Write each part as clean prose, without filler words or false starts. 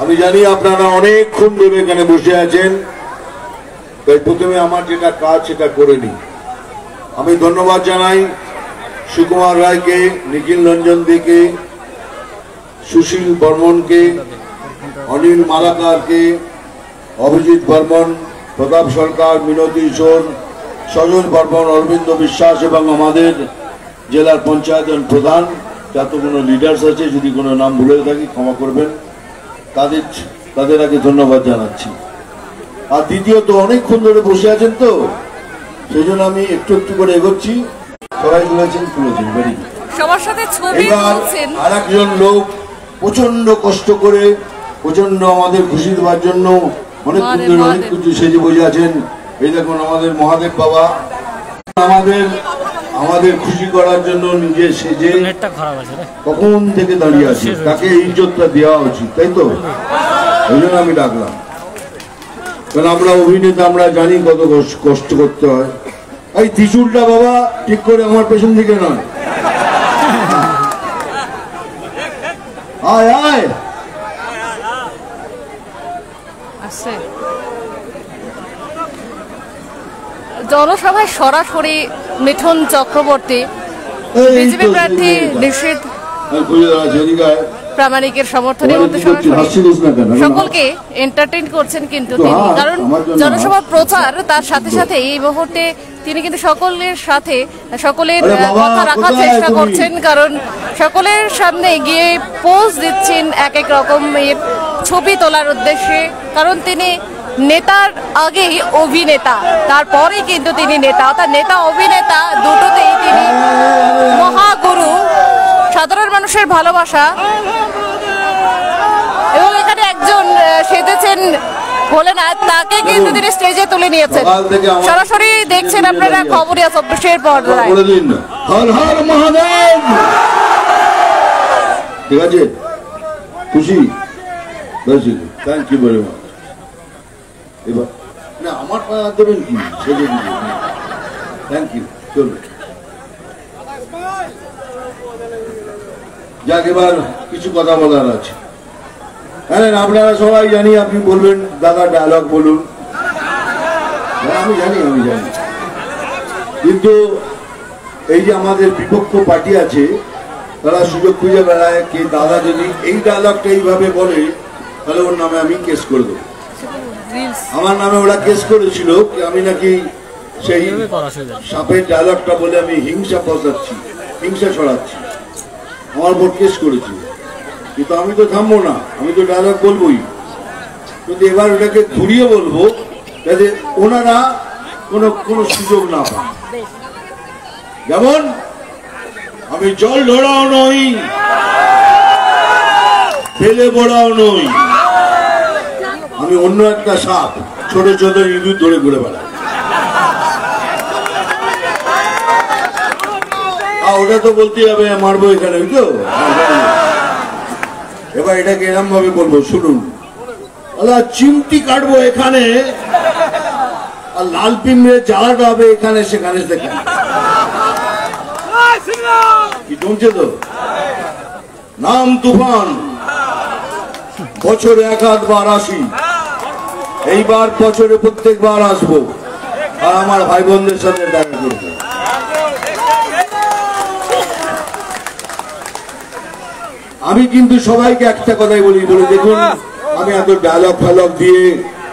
আমি জানি আপনারা অনেকক্ষণ ধরে এখানে বসে আছেন, তাই প্রথমে আমার যেটা কাজ সেটা করে নিই। আমি ধন্যবাদ জানাই সুকুমার রায়কে, নিখিল রঞ্জন দেকে, সুশীল বর্মনকে, অনিল মালাকারকে, অভিজিৎ বর্মন, প্রতাপ সরকার, মিনতি ঈশ্বর, সজল বর্মন, অরবিন্দ বিশ্বাস এবং আমাদের জেলার পঞ্চায়েত প্রধান, যত কোনো লিডার্স আছে, যদি কোনো নাম ভুলে থাকি ক্ষমা করবেন, তাদের আগে ধন্যবাদ জানাচ্ছি। আর দ্বিতীয়ত অনেকক্ষণ ধরে বসে আছেন তো, সেই জন্য আমি একটু একটু করে এগোচ্ছি। সবাই তুলেছেন বেরি। এবার আর একজন লোক প্রচন্ড কষ্ট করে, প্রচন্ড আমাদের খুশি দেওয়ার জন্য অনেকক্ষণ ধরে অনেক কিছু সেজে বসে আছেন। এই দেখুন আমাদের মহাদেব বাবা, আমাদের খুশি করার জন্য নিজে সেজে কখন থেকে দাঁড়িয়ে আছে, তাকে ইজ্জতটা দেওয়া উচিত, তাই তো? ওই জন্য আমি ডাকলাম, কারণ আমরা অভিনেতা, আমরা জানি কত কষ্ট করতে হয়। এই ত্রিশূলটা বাবা ঠিক করে আমার পেছন দিকে নয়, আয় আয়। জনসভায় সরাসরি মিঠুন চক্রবর্তী বিজেপি প্রার্থী নিশীথ প্রামাণিকের সমর্থনের মধ্যে সকলকে এন্টারটেইন করছেন কিন্তু তিনি, কারণ জনসভা প্রচার তার সাথে সাথে এই মুহূর্তে তিনি কিন্তু সকলের সাথে সকলের কথা রাখার চেষ্টা করছেন, কারণ সকলের সামনে গিয়ে পোজ দিচ্ছেন এক এক রকম ছবি তোলার উদ্দেশ্যে, কারণ তিনি নেতার আগেই অভিনেতা, তারপরে কিন্তু তিনি নেতা, অর্থাৎ নেতা অভিনেতা দুটোতেই তিনি মহাগুরু, সাধারণ মানুষের ভালোবাসা। এবং এখানে একজন সেজেছেন ভোলেনাথ, তাকে কিন্তু তিনি স্টেজে তুলে নিয়েছেন। সরাসরি দেখছেন আপনারা খবরিয়া 24-এর পর্দায়। ঠিক আছে, খুশি, থ্যাংক ইউ ভেরি মাচ। এবার না আমার পায়ে দেবেন কি, সেজে দিন, থ্যাংক ইউ। চলবে যাক, এবার কিছু কথা বলার আছে। হ্যাঁ, আপনারা সবাই জানি, আপনি বলবেন দাদা ডায়লগ বলুন, আমি জানি, কিন্তু এই যে আমাদের বিপক্ষ পার্টি আছে, তারা সুযোগ খুঁজে বেড়ায় কি দাদা যদি এই ডায়লগটা এইভাবে বলে তাহলে ওর নামে আমি কেস করে দেবো। আমার নামে ওরা কেস করেছিল কি আমি নাকি সেই সাপের ডায়লগটা বলে আমি হিংসা ফসাচ্ছি, হিংসা ছড়াচ্ছি, আমার উপর কেস করেছিল। কিন্তু আমি তো থামবো না, আমি তো ডায়লগ বলবোই, কিন্তু এবার ওটাকে ঘুরিয়ে বলবো যাতে ওনারা কোনো সুযোগ না পান। যেমন আমি জল ধরাও নই, ফেলে বড়াও নই, আমি অন্য একটা সাপ, ছোট ছোট ইঁদুর ধরে ঘুরে বেড়াই। ওটা তো বলতেই হবে, মারবো এখানে, বুঝলো? এবার এটাকে এরম ভাবে বলবো, শুনুন, চিমটি কাটবো এখানে, আর লাল পিঁমড়ে জ্বালাটা হবে এখানে সেখানে সেখানে, কি জমছে তো? নাম তুফান, বছরে 1-2 আসি, এইবার বছরে প্রত্যেকবার আসবো, আর আমার ভাই বোনদের সাথে দেখা করবো। আমি কিন্তু সবাইকে একটা কথাই বলি, দেখুন আমি এত ডায়লগ ফায়লগ দিয়ে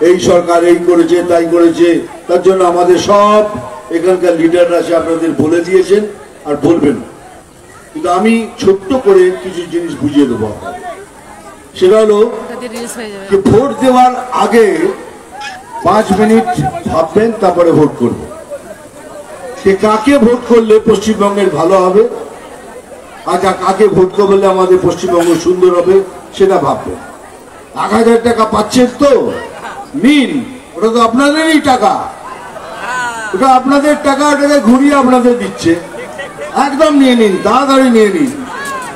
এই সরকার এই করেছে তাই করেছে, তার জন্য আমাদের সব এখানকার লিডাররা আছে আপনাদের বলে দিয়েছেন আর বলবেন, কিন্তু আমি ছোট্ট করে কিছু জিনিস বুঝিয়ে দেবো আপনাদের। সেটা হলো যে ভোট দেওয়ার আগে 5 মিনিট ভাববেন, তারপরে ভোট করবেন। সে কাকে ভোট করলে পশ্চিমবঙ্গের ভালো হবে, আচ্ছা কাকে ভোট করলে আমাদের পশ্চিমবঙ্গ সুন্দর হবে সেটা ভাববেন। 1000 টাকা পাচ্ছেন তো নিন, ওটা তো আপনাদেরই টাকা, ওটা আপনাদের টাকা, ওটাকে ঘুরিয়ে আপনাদের দিচ্ছে, একদম নিয়ে নিন, তাড়াতাড়ি নিয়ে নিন।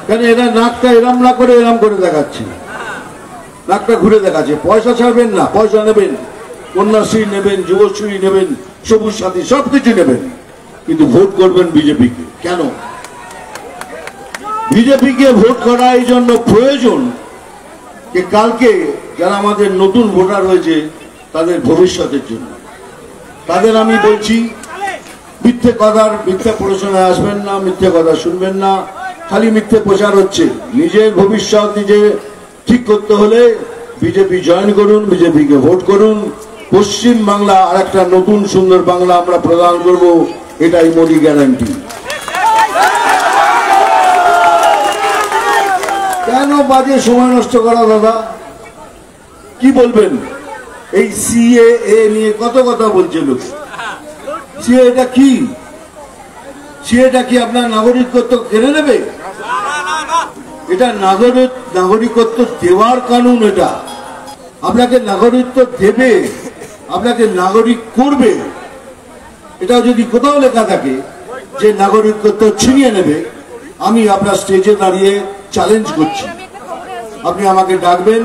কেন এরা নাকটা এরাম না করে এরাম করে দেখাচ্ছে, নাকটা ঘুরে দেখাচ্ছে। পয়সা ছাড়বেন না, পয়সা নেবেন, কন্যাশ্রী নেবেন, যুবশ্রী নেবেন, সবুজ সাথী সবকিছু নেবেন, কিন্তু ভোট করবেন বিজেপিকে। কেন বিজেপিকে ভোট করা এই জন্য প্রয়োজন যে কালকে যারা আমাদের নতুন ভোটার হয়েছে তাদের ভবিষ্যতের জন্য তাদের আমি বলছি মিথ্যে প্ররোচনায় আসবেন না, মিথ্যে কথা শুনবেন না, খালি মিথ্যে প্রচার হচ্ছে। নিজের ভবিষ্যৎ নিজে ঠিক করতে হলে বিজেপি জয়েন করুন, বিজেপিকে ভোট করুন। পশ্চিম বাংলা আর একটা নতুন সুন্দর বাংলা আমরা প্রদান করব, এটাই মোদী গ্যারান্টি। কেন বাজে সময় নষ্ট করা দাদা? কি বলবেন? এই সিএএ নিয়ে কত কথা বলছে লোক। সিএটা কি? সিএটা কি আপনার নাগরিকত্ব কেড়ে নেবে? এটা নাগরিকত্ব দেওয়ার কানুন। এটা আপনাকে নাগরিকত্ব দেবে, আপনাকে নাগরিক করবে। এটা যদি কোথাও লেখা থাকে যে নাগরিকত্ব ছিনিয়ে নেবে, আমি আপনার স্টেজে দাঁড়িয়ে চ্যালেঞ্জ করছি, আপনি আমাকে ডাকবেন,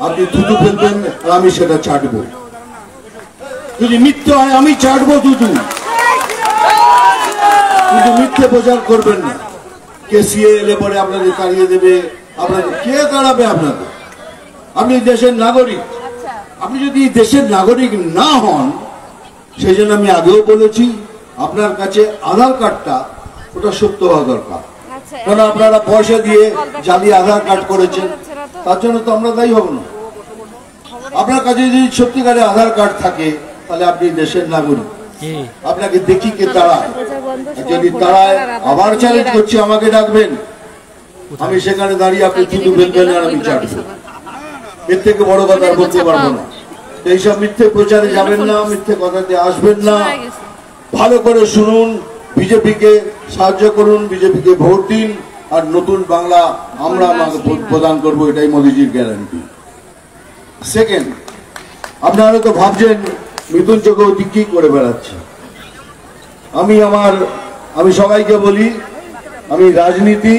আপনি থুতু ফেলবেন আর আমি সেটা চাটবো। যদি মিথ্যে হয় আমি চাটবো থুতু, কিন্তু মিথ্যে প্রচার করবেন না। কে সিএ এলে পরে আপনাদের তাড়িয়ে দেবে, আপনাদের কে তাড়াবে? আপনাদের, আপনি দেশের নাগরিক। আপনি যদি দেশের নাগরিক না হন, সেই জন্য আমি আগেও বলেছি আপনার কাছে আধার কার্ডটা ওটা সত্য হওয়া দরকার। কারণ আপনারা পয়সা দিয়ে জালি আধার কার্ড করেছেন, তার জন্য তো আমরা দায়ী হব না। আপনার কাছে যদি সত্যিকারের আধার কার্ড থাকে তাহলে আপনি দেশের নাগরিক। আপনাকে দেখি কে তাড়ায়, যদি তাড়ায় আবার চ্যালেঞ্জ করছি, আমাকে ডাকবেন, আমি সেখানে দাঁড়িয়ে আপনি থুতু ফেলবেন আর আমি চাটবো। এর থেকে বড় কথা বলতে পারবো না। এইসব মিথ্যে প্রচারে যাবেন না, মিথ্যে কথাতে আসবেন না। ভালো করে শুনুন, বিজেপিকে সাহায্য করুন, বিজেপিকে ভোট দিন, আর নতুন বাংলা আমরা প্রদান করবো, এটাই মোদীজির গ্যারান্টি। সেকেন্ড, আপনারা তো ভাবছেন মিথুন চক্রবর্তী কি করে বেড়াচ্ছে। আমি সবাইকে বলি, আমি রাজনীতি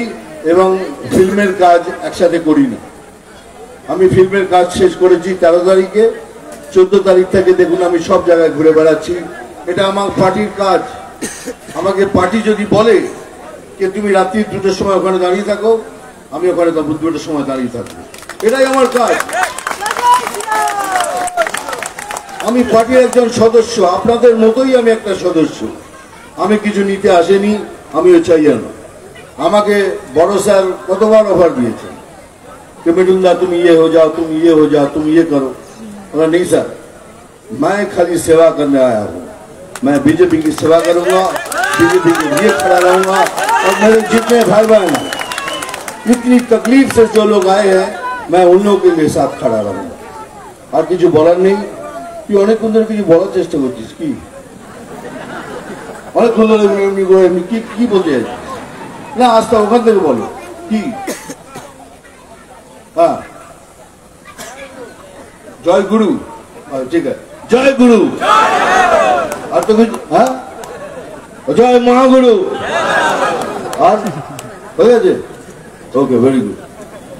এবং ফিল্মের কাজ একসাথে করি না। আমি ফিল্মের কাজ শেষ করেছি 13 তারিখে। 14 তারিখ থেকে দেখুন আমি সব জায়গায় ঘুরে বেড়াচ্ছি। এটা আমার পার্টির কাজ। আমাকে পার্টি যদি বলে যে তুমি রাত্রি 2টোর সময় ওখানে দাঁড়িয়ে থাকো, আমি ওখানে 2টোর সময় দাঁড়িয়ে থাকবো। এটাই আমার কাজ। আমি পার্টির একজন সদস্য, আপনাদের মতোই আমি একটা সদস্য। আমি কিছু নিতে আসেনি, আমিও চাই না। আমাকে বড় স্যার কতবার অফার দিয়েছেন कि मिठुनदा तुम ये हो जाओ, तुम ये हो जाओ, तुम ये करो। बोला नहीं सर, मैं खाली सेवा करने आया हूँ। मैं बीजेपी की सेवा करूंगा, बीजेपी के लिए खड़ा रहूंगा। और मेरे जितने भाई बहन इतनी तकलीफ से जो लोग आए हैं, मैं उन लोगों के साथ खड़ा रहूंगा। और किसी বলার নেই। তুই অনেকক্ষণ ধরে কিছু বলার চেষ্টা করছিস, কি অনেকক্ষণ ধরে এমনি কি বলতে চাইছিস? না, আস্তে ওখান থেকে বলো কি। हाँ, जय गुरु। ठीक है, जय गुरु। और तो कुछ, हाँ, जय महागुरु। और हो गया? Okay, very good.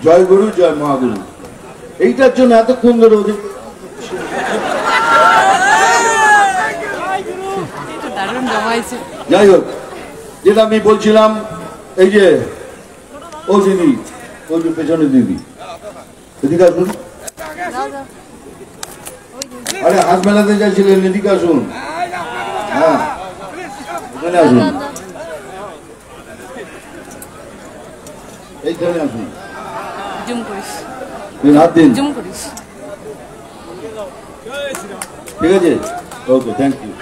जय गुरु, जय महागुरु। এইটার জন্য এতক্ষণ ধরে ওদের যাই হোক, যেটা আমি বলছিলাম, এই যে ও দিদি, ওই যে পেছনে দিদি, এদিকে আসুন। আরে হাত মেলাতে চাইছিলেন, এদিকে আসুন। হ্যাঁ, এখানে আসুন, এইখানে আসুন। হাত দিন, ঠিক আছে? ওকে, থ্যাংক ইউ।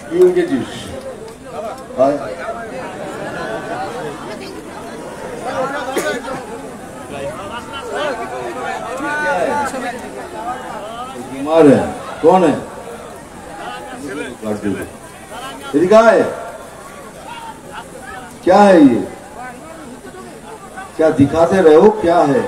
কি উঠেছিস? बीमार है? कौन है? क्या है ये? क्या दिखाते रहे हो? क्या है?